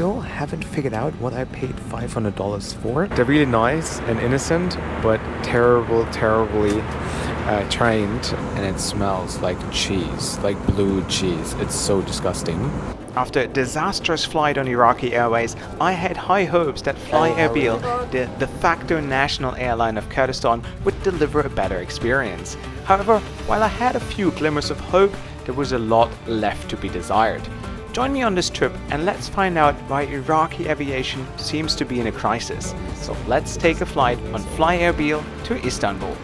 still haven't figured out what I paid $500 for. They're really nice and innocent, but terribly trained, and it smells like cheese, like blue cheese. It's so disgusting. After a disastrous flight on Iraqi Airways, I had high hopes that FlyErbil, the de facto national airline of Kurdistan, would deliver a better experience. However, while I had a few glimmers of hope, there was a lot left to be desired. Join me on this trip and let's find out why Iraqi aviation seems to be in a crisis. So let's take a flight on FlyErbil to Istanbul.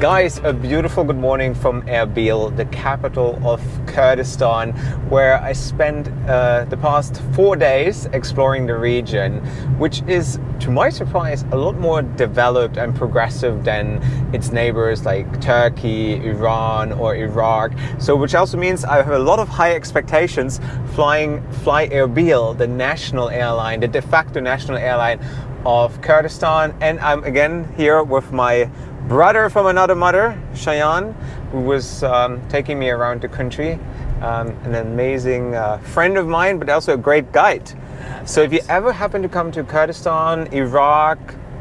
Guys, a beautiful good morning from Erbil, the capital of Kurdistan, where I spent the past 4 days exploring the region, which is, to my surprise, a lot more developed and progressive than its neighbors like Turkey, Iran or Iraq. So which also means I have a lot of high expectations flying FlyErbil, the national airline, the de facto national airline of Kurdistan. And I'm again here with my brother from another mother, Shayan, who was taking me around the country. An amazing friend of mine, but also a great guide. So if you ever happen to come to Kurdistan, Iraq,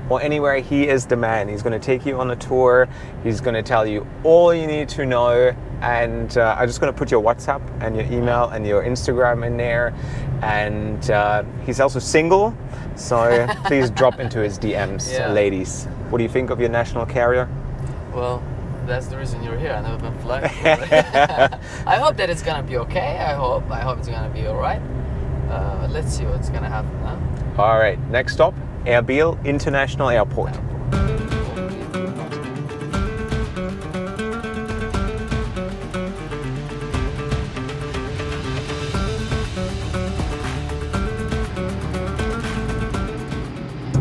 or anywhere, he is the man. He's going to take you on a tour. He's going to tell you all you need to know. And I'm just going to put your WhatsApp and your email and your Instagram in there. And he's also single, so please drop into his DMs, ladies. What do you think of your national carrier? Well, that's the reason you're here. I've never been flying. I hope that it's gonna be okay. I hope it's gonna be all right. Let's see what's gonna happen. Huh? All right. Next stop, Erbil International Airport.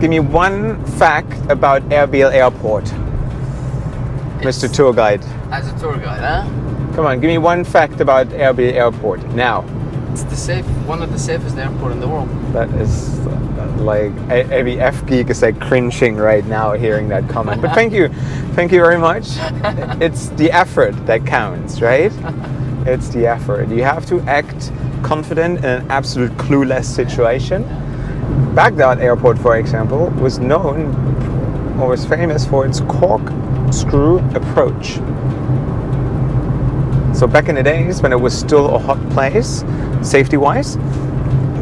Give me one fact about Erbil Airport, Mr. Tour Guide. As a tour guide, huh? Come on, give me one fact about Erbil Airport now. It's one of the safest airport in the world. That is like every F geek is like cringing right now hearing that comment. But thank you very much. It's the effort that counts, right? It's the effort. You have to act confident in an absolute clueless situation. Baghdad Airport, for example, was known or was famous for its corkscrew approach. So back in the days when it was still a hot place, safety-wise,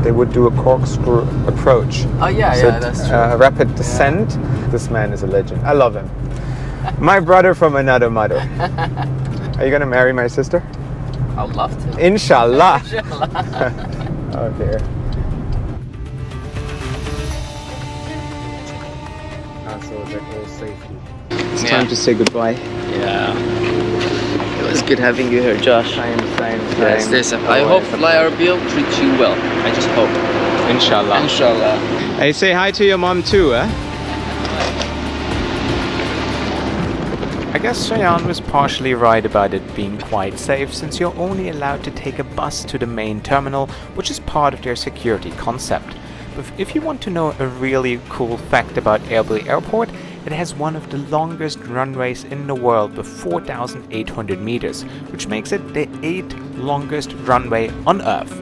they would do a corkscrew approach. Oh yeah, so that's true. Rapid descent. Yeah. This man is a legend. I love him. My brother from another mother. Are you gonna marry my sister? I'd love to. Inshallah. Inshallah. Oh dear. So it's like all safety. It's time to say goodbye. Yeah. It was good having you here, Josh. Same. Yes, I hope FlyErbil treats you well. I just hope. Inshallah. Inshallah. Hey, say hi to your mom too, eh? I guess Shayan was partially right about it being quite safe, since you're only allowed to take a bus to the main terminal, which is part of their security concept. But if you want to know a really cool fact about Erbil Airport, it has one of the longest runways in the world with 4,800 meters, which makes it the 8th longest runway on Earth.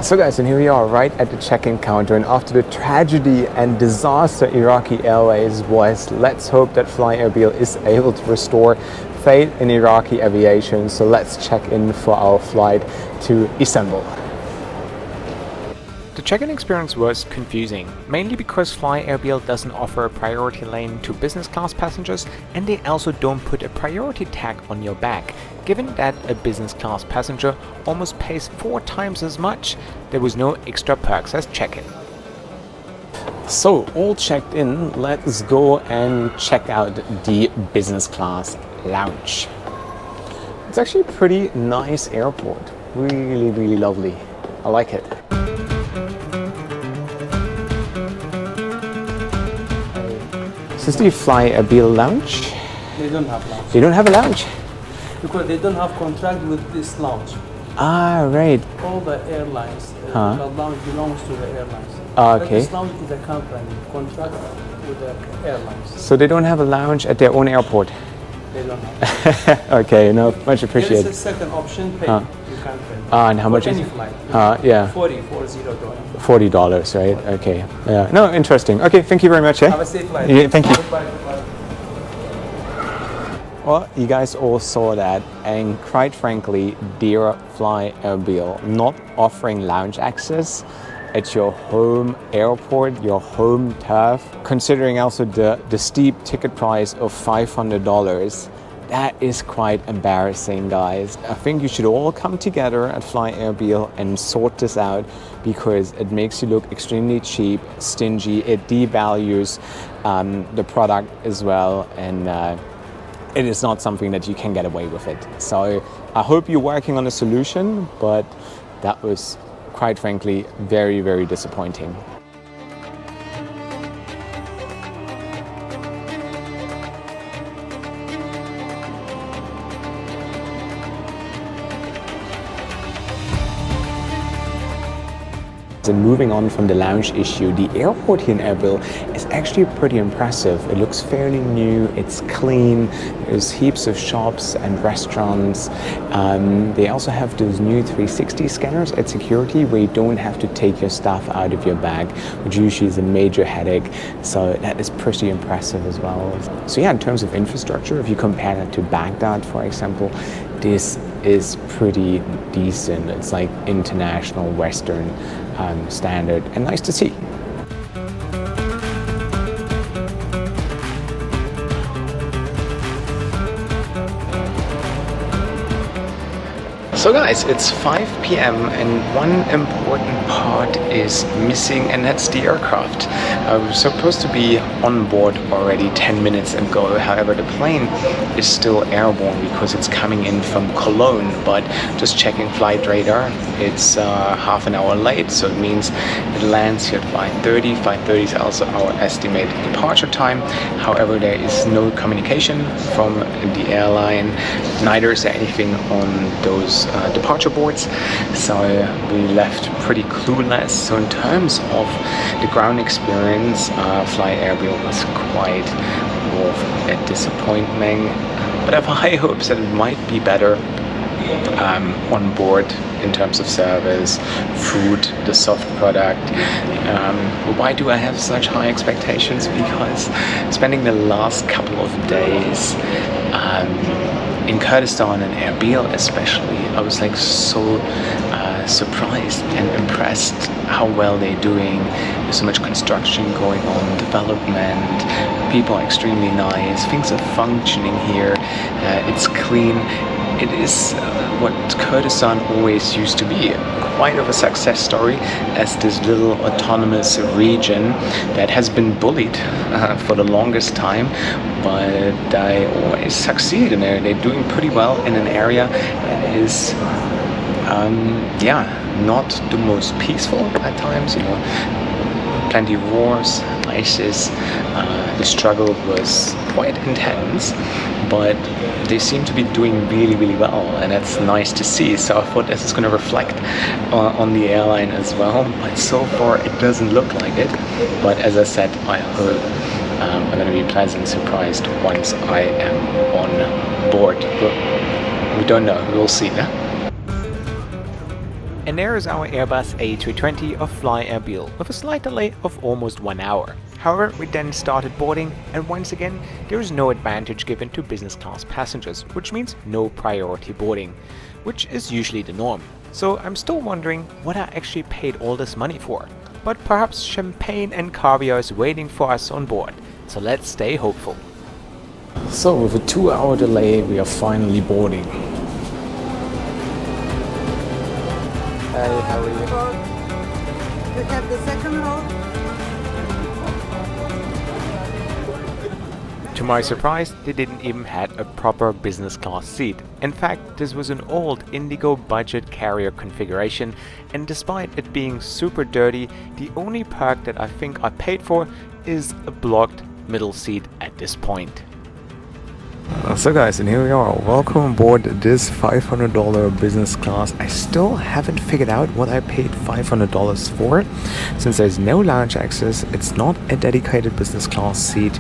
So guys, and here we are right at the check-in counter, and after the tragedy and disaster Iraqi Airways was, let's hope that FlyErbil is able to restore faith in Iraqi aviation. So let's check in for our flight to Istanbul. The check-in experience was confusing, mainly because FlyErbil doesn't offer a priority lane to business class passengers, and they also don't put a priority tag on your bag. Given that a business class passenger almost pays 4 times as much, there was no extra perks as check-in. So, all checked in, let's go and check out the business class lounge. It's actually a pretty nice airport. Really lovely. I like it. Is this the FlyErbil lounge? They don't have lounge. They don't have a lounge? Because they don't have contract with this lounge. Ah, right. All the airlines, Huh. the lounge belongs to the airlines. Ah, But okay. this lounge is a company, contract with the airlines. So they don't have a lounge at their own airport? They don't have. Okay, no, much There is appreciated. a second option, pay. Huh. You can pay. Ah, and how For much is any it? flight. Yeah. $40. $40, right? Okay. Yeah. No, interesting. Okay, thank you very much. Have a safe flight. Yeah, thank you. Goodbye, goodbye. Well, you guys all saw that, and quite frankly, dear FlyErbil, not offering lounge access at your home airport, your home turf, considering also the steep ticket price of $500, that is quite embarrassing, guys. I think you should all come together at FlyErbil and sort this out, because it makes you look extremely cheap, stingy, it devalues the product as well, and it is not something that you can get away with it. So I hope you're working on a solution, but that was quite frankly very, very disappointing. And moving on from the lounge issue, the airport here in Erbil is actually pretty impressive. It looks fairly new, it's clean, there's heaps of shops and restaurants. They also have those new 360 scanners at security where you don't have to take your stuff out of your bag, which usually is a major headache. So that is pretty impressive as well. So yeah, in terms of infrastructure, if you compare that to Baghdad, for example, this is pretty decent. It's like international Western standard, and nice to see. So guys, it's 5 p.m. and one important part is missing, and that's the aircraft. I was supposed to be on board already 10 minutes ago. However, the plane is still airborne because it's coming in from Cologne, but just checking flight radar, it's half an hour late, so it means it lands here at 5:30. 5:30 is also our estimated departure time. However, there is no communication from the airline, neither is there anything on those departure boards, so we left pretty clueless. So in terms of the ground experience, FlyErbil was quite of a disappointment, but I have high hopes that it might be better on board in terms of service, food, the soft product. Why do I have such high expectations? Because spending the last couple of days in Kurdistan and Erbil especially, I was like so surprised and impressed how well they're doing. There's so much construction going on, development, people are extremely nice, things are functioning here, it's clean. It is what Kurdistan always used to be, quite of a success story as this little autonomous region that has been bullied for the longest time, but they always succeed, and they're doing pretty well in an area that is not the most peaceful at times, plenty of wars, ISIS, the struggle was quite intense, but they seem to be doing really, really well, and that's nice to see. So I thought this is going to reflect on the airline as well, but so far it doesn't look like it. But as I said, I hope I'm going to be pleasantly surprised once I am on board. But we don't know, we'll see. And there is our Airbus A320 of FlyErbil with a slight delay of almost 1 hour. However, we then started boarding, and once again there is no advantage given to business class passengers, which means no priority boarding, which is usually the norm. So I'm still wondering what I actually paid all this money for. But perhaps champagne and caviar is waiting for us on board, so let's stay hopeful. So with a 2-hour delay we are finally boarding. Hey, how are you? We have the second row. To my surprise, they didn't even have a proper business class seat. In fact, this was an old Indigo budget carrier configuration, and despite it being super dirty, the only perk that I think I paid for is a blocked middle seat at this point. So guys, and here we are. Welcome aboard this $500 business class. I still haven't figured out what I paid $500 for. Since there's no lounge access, it's not a dedicated business class seat.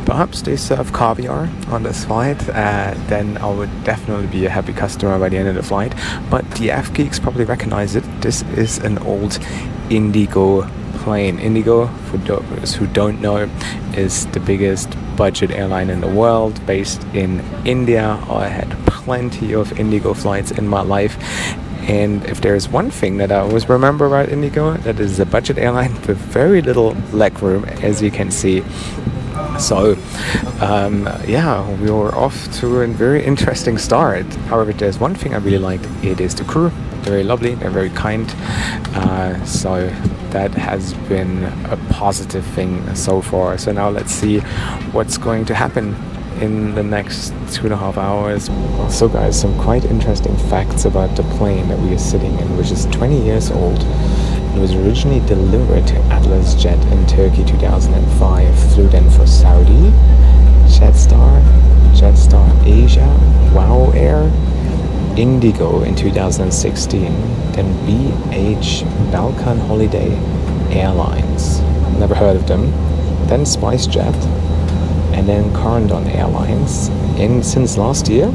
Perhaps they serve caviar on this flight, then I would definitely be a happy customer by the end of the flight. But the F-geeks probably recognize it. This is an old Indigo plane. Indigo, for those who don't know, is the biggest budget airline in the world, based in India. I had plenty of Indigo flights in my life, and if there's one thing that I always remember about Indigo, that is a budget airline with very little legroom, as you can see. So yeah, we were off to a very interesting start. However, there's one thing I really liked. It is the crew. They're very lovely, they're very kind, so that has been a positive thing so far. So now let's see what's going to happen in the next 2.5 hours. So guys, some quite interesting facts about the plane that we are sitting in, which is 20 years old. It was originally delivered to Atlas Jet in Turkey 2005, flew then for Saudi, Jetstar Asia, Wow Air, Indigo in 2016, then BH Balkan Holiday Airlines, never heard of them, then SpiceJet, and then KURDISTAN Airlines, and since last year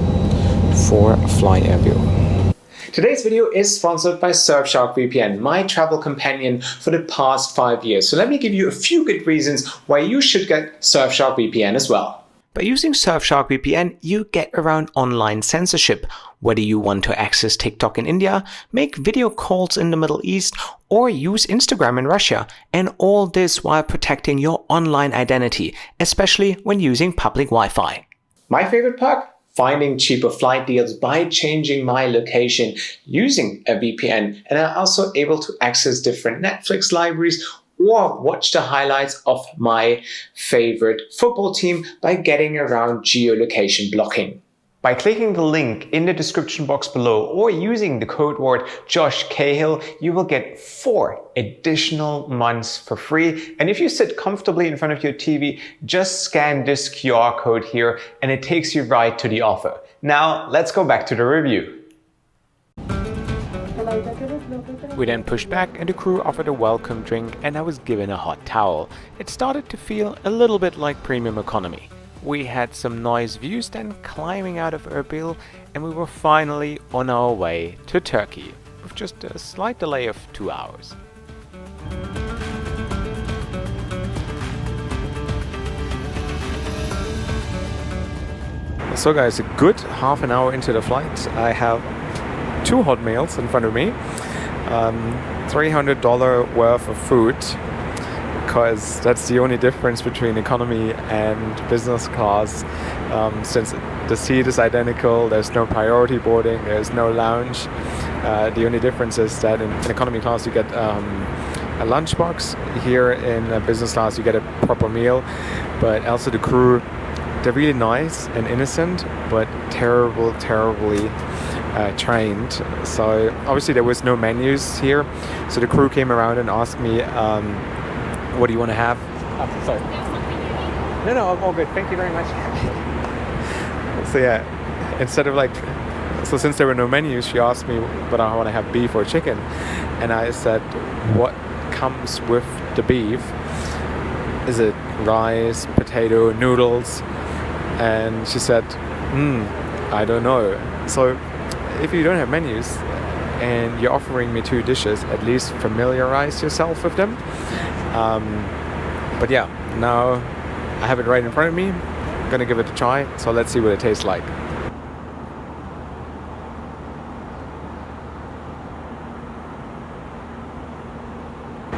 for FlyErbil. Today's video is sponsored by Surfshark VPN, my travel companion for the past 5 years. So let me give you a few good reasons why you should get Surfshark VPN as well. By using Surfshark VPN, you get around online censorship. Whether you want to access TikTok in India, make video calls in the Middle East, or use Instagram in Russia, and all this while protecting your online identity, especially when using public Wi-Fi. My favorite perk? Finding cheaper flight deals by changing my location using a VPN, and I'm also able to access different Netflix libraries or watch the highlights of my favorite football team by getting around geolocation blocking. By clicking the link in the description box below or using the code word Josh Cahill, you will get 4 additional months for free. And if you sit comfortably in front of your TV, just scan this QR code here and it takes you right to the offer. Now let's go back to the review. We then pushed back and the crew offered a welcome drink and I was given a hot towel. It started to feel a little bit like premium economy. We had some nice views then climbing out of Erbil, and we were finally on our way to Turkey with just a slight delay of 2 hours. So guys, a good half an hour into the flight, I have 2 hot meals in front of me, $300 worth of food, because that's the only difference between economy and business class. Since the seat is identical, there's no priority boarding, there's no lounge. The only difference is that in economy class you get a lunchbox. Here in business class you get a proper meal. But also the crew, they're really nice and innocent, but terribly trained. So obviously there was no menus here, so the crew came around and asked me, what do you want to have? Oh, sorry. No, I'm all good. Thank you very much. So yeah, instead of so since there were no menus, she asked me whether I want to have beef or chicken. And I said, what comes with the beef? Is it rice, potato, noodles? And she said, I don't know. So if you don't have menus and you're offering me 2 dishes, at least familiarize yourself with them. But yeah, now I have it right in front of me. I'm gonna give it a try, so let's see what it tastes like.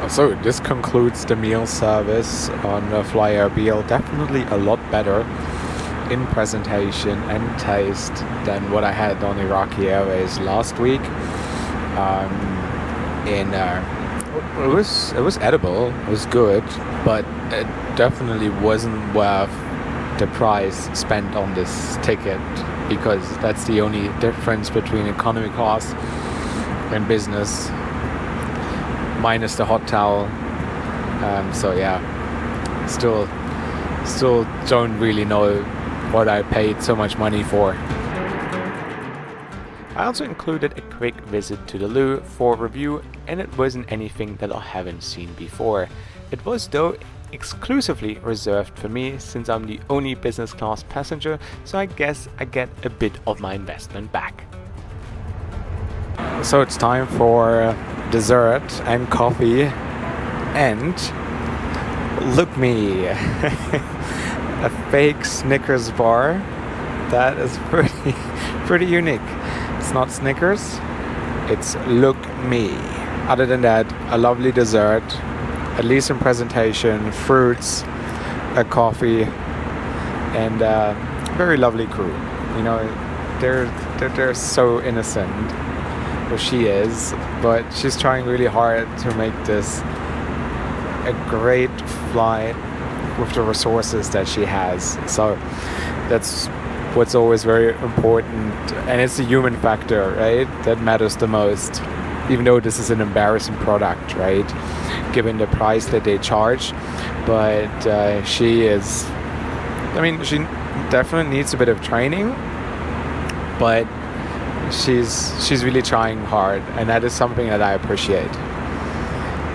So this concludes the meal service on FlyErbil. Definitely a lot better in presentation and taste than what I had on Iraqi Airways last week. It was edible, it was good, but it definitely wasn't worth the price spent on this ticket, because that's the only difference between economy class and business, minus the hot towel. So yeah, still don't really know what I paid so much money for. I also included a quick visit to the loo for review, and it wasn't anything that I haven't seen before. It was though exclusively reserved for me since I'm the only business class passenger, so I guess I get a bit of my investment back. So it's time for dessert and coffee, and look me, a fake Snickers bar. That is pretty unique. It's not Snickers, it's look me. Other than that, a lovely dessert, at least in presentation, fruits, a coffee, and a very lovely crew. You know, they're so innocent, or she is, but she's trying really hard to make this a great flight with the resources that she has. So that's what's always very important, and it's the human factor, right, that matters the most, even though this is an embarrassing product, right, given the price that they charge. But she is, I mean, she definitely needs a bit of training, but she's really trying hard, and that is something that I appreciate.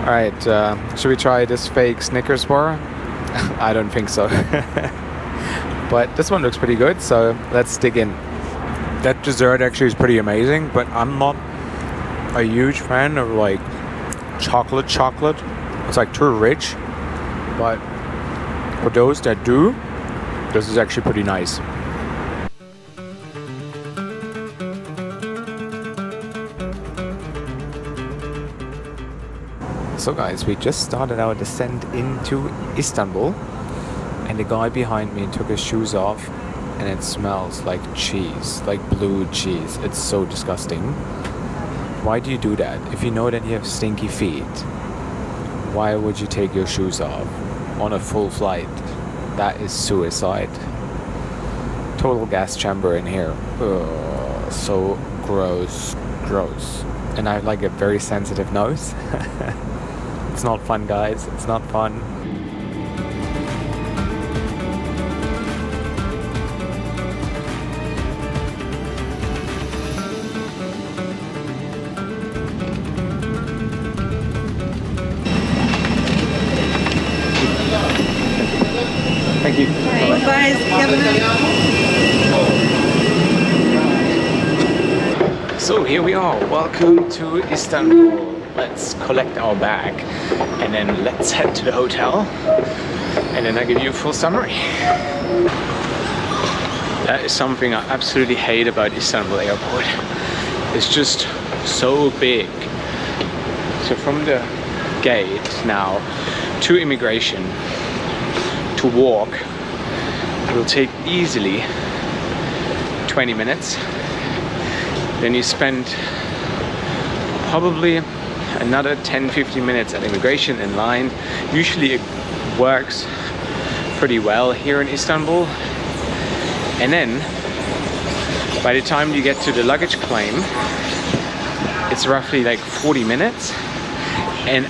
All right, should we try this fake Snickers bar? I don't think so. But this one looks pretty good, so let's dig in. That dessert actually is pretty amazing, but I'm not a huge fan of like chocolate. It's like too rich, but for those that do, this is actually pretty nice. So guys, we just started our descent into Istanbul, and the guy behind me took his shoes off, and it smells like cheese, like blue cheese. It's so disgusting. Why do you do that? If you know that you have stinky feet, why would you take your shoes off on a full flight? That is suicide. Total gas chamber in here. Ugh, so gross. And I have like a very sensitive nose. It's not fun, guys. It's not fun. Thank you. Bye. So here we are. Welcome to Istanbul. Let's collect our bag and then let's head to the hotel, and then I give you a full summary. That is something I absolutely hate about Istanbul airport. It's just so big. So from the gate now to immigration, to walk, it will take easily 20 minutes. Then you spend probably another 10-15 minutes at immigration in line. Usually it works pretty well here in Istanbul. And then by the time you get to the luggage claim, it's roughly like 40 minutes. And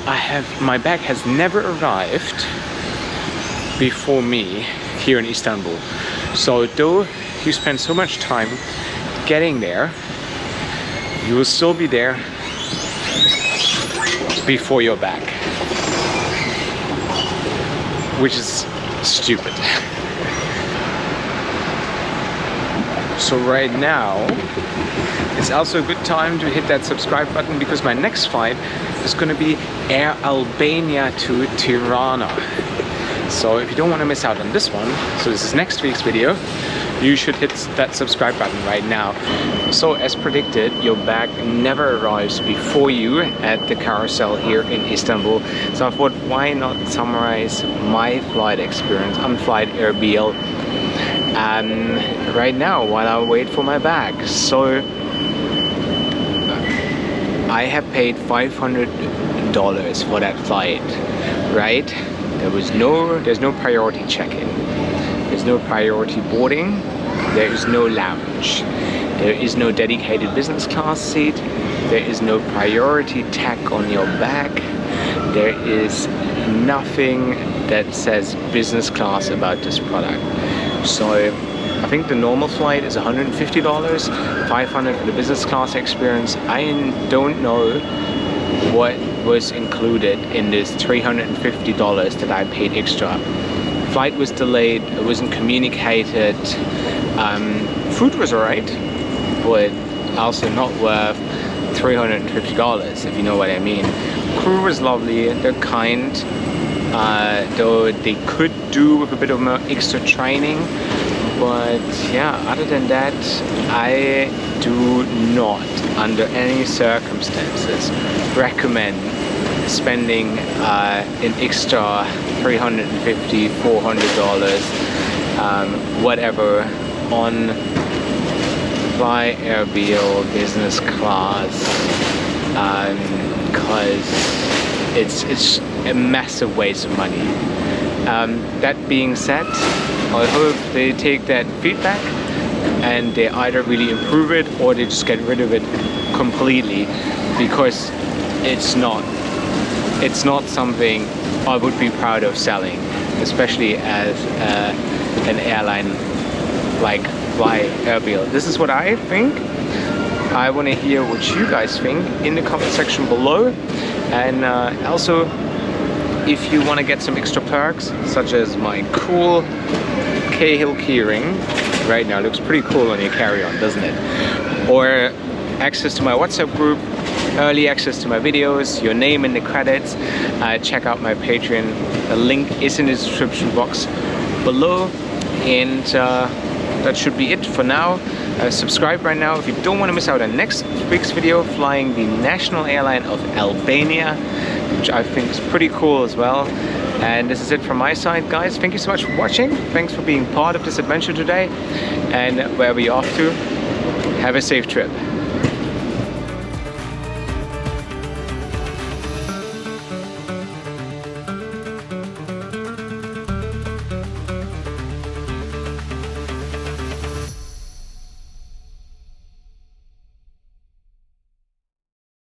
my bag has never arrived before me here in Istanbul. So though you spend so much time getting there, you will still be there before your bag, which is stupid. So right now is also a good time to hit that subscribe button, because my next flight is going to be Air Albania to Tirana. So if you don't want to miss out on this one, so this is next week's video, you should hit that subscribe button right now. So as predicted, your bag never arrives before you at the carousel here in Istanbul. So I thought, why not summarize my flight experience on FlyErbil right now while I wait for my bag. So I have paid $500 for that flight, right? There's no priority check-in. There's no priority boarding. There is no lounge. There is no dedicated business class seat. There is no priority tag on your bag. There is nothing that says business class about this product. So think the normal flight is $150, $500 for the business class experience. I don't know what was included in this $350 that I paid extra. Flight was delayed, it wasn't communicated. Food was alright, but also not worth $350, if you know what I mean. Crew was lovely, they're kind, though they could do with a bit of more extra training. But yeah, other than that, I do not, under any circumstances, recommend spending an extra $350, $400, whatever, on FlyErbil business class, because it's a massive waste of money. That being said, I hope they take that feedback and they either really improve it or they just get rid of it completely, because it's not something I would be proud of selling, especially as an airline like FlyErbil. This is what I think. I want to hear what you guys think in the comment section below, and also if you want to get some extra perks, such as my cool Cahill keyring right now, looks pretty cool on your carry-on, doesn't it? Or access to my WhatsApp group, early access to my videos, your name in the credits, check out my Patreon. The link is in the description box below, and that should be it for now. Subscribe right now if you don't want to miss out on next week's video, flying the national airline of Albania, which I think is pretty cool as well. And this is it from my side, guys. Thank you so much for watching. Thanks for being part of this adventure today. And wherever you're off to, have a safe trip.